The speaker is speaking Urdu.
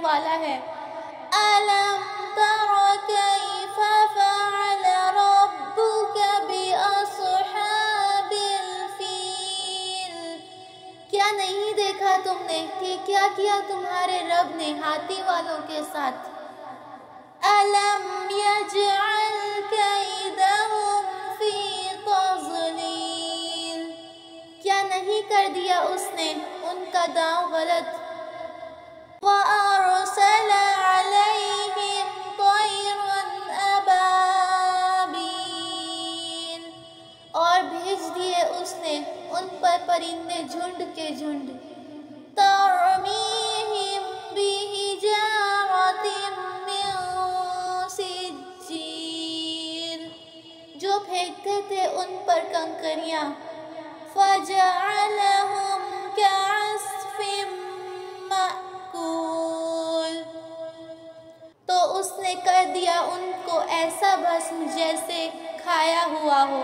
والا ہے۔ أَلَمْ تَرَ كَيْفَ فَعَلَ رَبُّكَ بِأَصْحَابِ الْفِيلِ؟ کیا نہیں دیکھا تم نے کہ کیا کیا تمہارے رب نے ہاتھی والوں کے ساتھ؟ أَلَمْ يَجْعَلْ كَيْدَهُمْ فِي تَضْلِيلٍ؟ کیا نہیں کر دیا اس نے ان کا داؤں غلط؟ وَأَرْسَلَ عَلَيْهِمْ طَيْرًا أَبَابِيلَ، اور بھیج دیے اس نے ان پر پرندے جھنڈ کے جھنڈ۔ تَرْمِيهِمْ بِحِجَارَةٍ مِّن سِجِّيلٍ، جو پھینکتے تھے ان پر کنکریاں۔ فَجَعَلَهُمْ كَعَصْفٍ مَّأْكُولٍ، تو اس نے کر دیا ان کو ایسا بھسم جیسے کھایا ہوا ہو۔